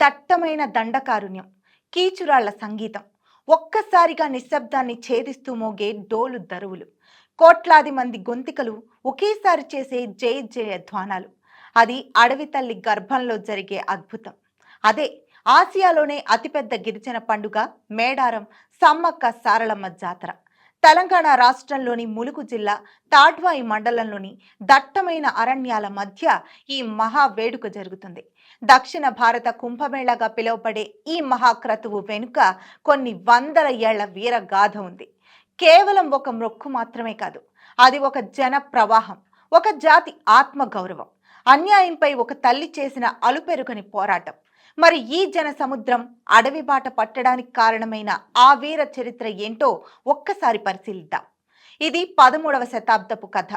దట్టమైన దండకారుణ్యం, కీచురాళ్ల సంగీతం, ఒక్కసారిగా నిశ్శబ్దాన్ని ఛేదిస్తూ మోగే డోలు దరువులు, కోట్లాది మంది గొంతికలు ఒకేసారి చేసే జయ జయ ధ్వానాలు. అది అడవి తల్లి గర్భంలో జరిగే అద్భుతం. అదే ఆసియాలోనే అతిపెద్ద గిరిజన పండుగ మేడారం సమ్మక్క సారలమ్మ జాతర. తెలంగాణ రాష్ట్రంలోని ములుగు జిల్లా తాడ్వాయి మండలంలోని దట్టమైన అరణ్యాల మధ్య ఈ మహా వేడుక జరుగుతుంది. దక్షిణ భారత కుంభమేళగా పిలువబడే ఈ మహాక్రతువు వెనుక కొన్ని వందల ఏళ్ల వీర గాథ ఉంది. కేవలం ఒక మొక్కు మాత్రమే కాదు, అది ఒక జన ప్రవాహం, ఒక జాతి ఆత్మగౌరవం, అన్యాయంపై ఒక తల్లి చేసిన అలుపెరుగని పోరాటం. మరి ఈ జన సముద్రం అడవి బాట పట్టడానికి కారణమైన ఆ వీర చరిత్ర ఏంటో ఒక్కసారి పరిశీలిద్దాం. ఇది 13వ శతాబ్దపు కథ.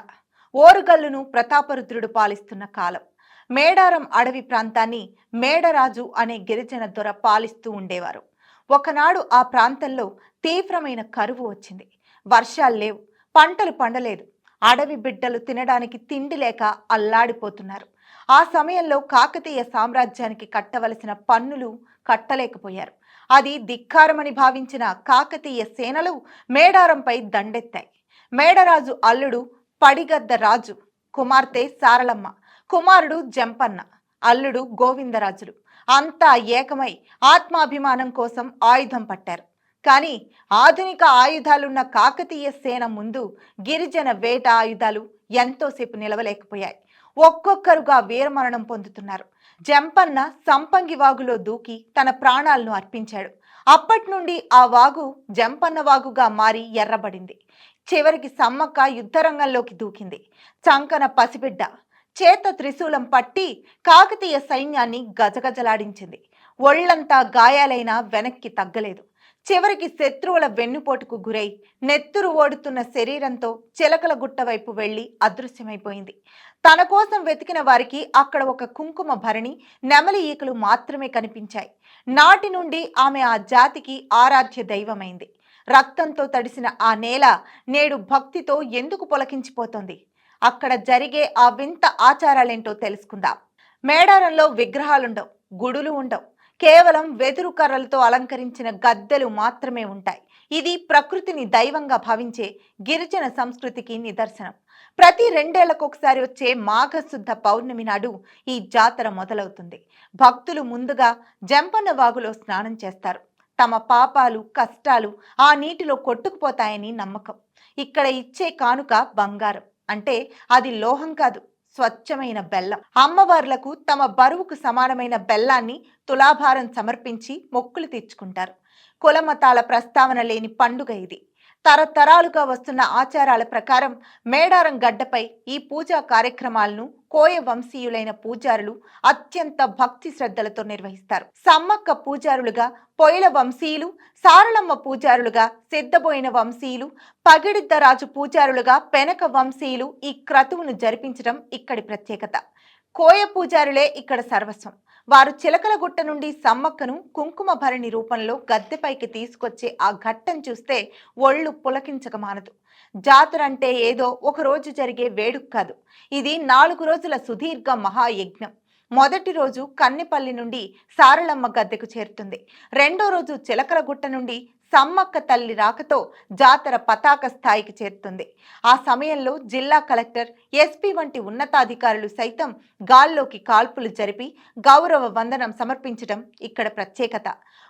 ఓరుగల్లును ప్రతాపరుద్రుడు పాలిస్తున్న కాలం. మేడారం అడవి ప్రాంతాన్ని మేడరాజు అనే గిరిజన దొర పాలిస్తూ ఉండేవారు. ఒకనాడు ఆ ప్రాంతంలో తీవ్రమైన కరువు వచ్చింది. వర్షాలు లేవు, పంటలు పండలేదు. అడవి బిడ్డలు తినడానికి తిండి లేక అల్లాడిపోతున్నారు. ఆ సమయంలో కాకతీయ సామ్రాజ్యానికి కట్టవలసిన పన్నులు కట్టలేకపోయారు. అది ధిక్కారమని భావించిన కాకతీయ సేనలు మేడారంపై దండెత్తాయి. మేడరాజు అల్లుడు పడిగద్ద రాజు, కుమార్తె సారలమ్మ, కుమారుడు జంపన్న, అల్లుడు గోవిందరాజులు అంతా ఏకమై ఆత్మాభిమానం కోసం ఆయుధం పట్టారు. కానీ ఆధునిక ఆయుధాలున్న కాకతీయ సేన ముందు గిరిజన వేట ఆయుధాలు ఎంతోసేపు నిలవలేకపోయాయి. ఒక్కొక్కరుగా వీరమరణం పొందుతున్నారు. జంపన్న సంపంగి వాగులో దూకి తన ప్రాణాలను అర్పించాడు. అప్పటి నుండి ఆ వాగు జంపన్న వాగుగా మారి ఎర్రబడింది. చివరికి సమ్మక్క యుద్ధరంగంలోకి దూకింది. చంకన పసిబిడ్డ, చేత త్రిశూలం పట్టి కాకతీయ సైన్యాన్ని గజగజలాడించింది. ఒళ్లంతా గాయాలైనా వెనక్కి తగ్గలేదు. చివరికి శత్రువుల వెన్నుపోటుకు గురై నెత్తురు ఓడుతున్న శరీరంతో చిలకల గుట్ట వైపు వెళ్లి అదృశ్యమైపోయింది. తన కోసం వెతికిన వారికి అక్కడ ఒక కుంకుమ భరణి, నెమలి ఈకలు మాత్రమే కనిపించాయి. నాటి నుండి ఆమె ఆ జాతికి ఆరాధ్య దైవమైంది. రక్తంతో తడిసిన ఆ నేల నేడు భక్తితో ఎందుకు పొలకించిపోతోంది? అక్కడ జరిగే ఆ వింత ఆచారాలేంటో తెలుసుకుందాం. మేడారంలో విగ్రహాలుండవు, గుడులు ఉండవు. కేవలం వెదురు కర్రలతో అలంకరించిన గద్దెలు మాత్రమే ఉంటాయి. ఇది ప్రకృతిని దైవంగా భావించే గిరిజన సంస్కృతికి నిదర్శనం. ప్రతి 2 ఏళ్లకొకసారి వచ్చే మాఘశుద్ధ పౌర్ణమి నాడు ఈ జాతర మొదలవుతుంది. భక్తులు ముందుగా జంపన్న వాగులో స్నానం చేస్తారు. తమ పాపాలు, కష్టాలు ఆ నీటిలో కొట్టుకుపోతాయని నమ్మకం. ఇక్కడ ఇచ్చే కానుక బంగారం, అంటే అది లోహం కాదు, స్వచ్ఛమైన బెల్లం. అమ్మవార్లకు తమ బరువుకు సమానమైన బెల్లాన్ని తులాభారం సమర్పించి మొక్కులు తీర్చుకుంటారు. కులమతాల ప్రస్తావన లేని పండుగ ఇది. తరతరాలుగా వస్తున్న ఆచారాల ప్రకారం మేడారం గడ్డపై ఈ పూజా కార్యక్రమాలను కోయ వంశీయులైన పూజారులు అత్యంత భక్తి శ్రద్ధలతో నిర్వహిస్తారు. సమ్మక్క పూజారులుగా పొయిల వంశీయులు, సారలమ్మ పూజారులుగా సిద్ధబోయిన వంశీయులు, పగిడిద్దరాజు పూజారులుగా పెనక వంశీయులు ఈ క్రతువును జరిపించడం ఇక్కడి ప్రత్యేకత. కోయ పూజారులే ఇక్కడ సర్వస్వం. వారు చిలకల గుట్ట నుండి సమ్మక్కను కుంకుమ భరణి రూపంలో గద్దెపైకి తీసుకొచ్చే ఆ ఘట్టం చూస్తే ఒళ్ళు పులకించక మానదు. జాతర అంటే ఏదో ఒక రోజు జరిగే వేడుక కాదు. ఇది 4 రోజుల సుదీర్ఘ మహాయజ్ఞం. మొదటి రోజు కన్నెపల్లి నుండి సారలమ్మ గద్దెకు చేరుతుంది. రెండో రోజు చిలకల గుట్ట నుండి సమ్మక్క తల్లి రాకతో జాతర పతాక స్థాయికి చేరుతుంది. ఆ సమయంలో జిల్లా కలెక్టర్, ఎస్పీ వంటి ఉన్నతాధికారులు సైతం గాల్లోకి కాల్పులు జరిపి గౌరవ వందనం సమర్పించడం ఇక్కడ ప్రత్యేకత.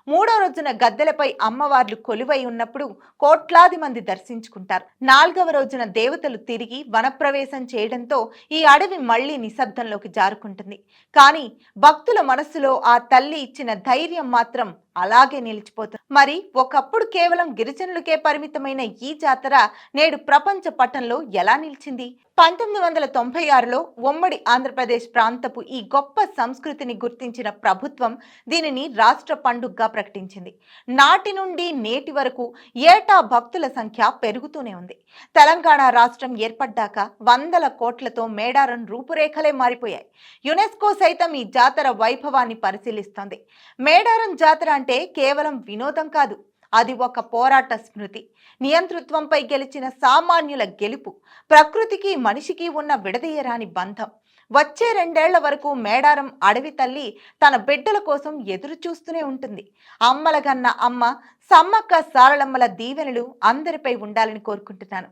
మూడో రోజున గద్దెలపై అమ్మవార్లు కొలువై ఉన్నప్పుడు కోట్లాది మంది దర్శించుకుంటారు. 4వ రోజున దేవతలు తిరిగి వనప్రవేశం చేయడంతో ఈ అడవి మళ్లీ నిశ్శబ్దంలోకి జారుకుంటుంది. కానీ భక్తుల మనస్సులో ఆ తల్లి ఇచ్చిన ధైర్యం మాత్రం అలాగే నిలిచిపోతుంది. మరి ఒకప్పుడు కేవలం గిరిజనులకే పరిమితమైన ఈ జాతర నేడు ప్రపంచ పటంలో ఎలా నిలిచింది? 1996లో ఉమ్మడి ఆంధ్రప్రదేశ్ ప్రాంతపు ఈ గొప్ప సంస్కృతిని గుర్తించిన ప్రభుత్వం దీనిని రాష్ట్ర పండుగగా ప్రకటించింది. నాటి నుండి నేటి వరకు ఏటా భక్తుల సంఖ్య పెరుగుతూనే ఉంది. తెలంగాణ రాష్ట్రం ఏర్పడ్డాక వందల కోట్లతో మేడారం రూపురేఖలే మారిపోయాయి. యునెస్కో సైతం ఈ జాతర వైభవాన్ని పరిశీలిస్తోంది. మేడారం జాతర అంటే కేవలం వినోదం కాదు, అది ఒక పోరాట స్మృతి. నియంతృత్వంపై గెలిచిన సామాన్యుల గెలుపు, ప్రకృతికి మనిషికి ఉన్న విడదీయరాని బంధం. వచ్చే 2 ఏళ్ల వరకు మేడారం అడవి తల్లి తన బిడ్డల కోసం ఎదురు చూస్తూనే ఉంటుంది. అమ్మల గన్న అమ్మ సమ్మక్క సారలమ్మల దీవెనలు అందరిపై ఉండాలని కోరుకుంటున్నాను.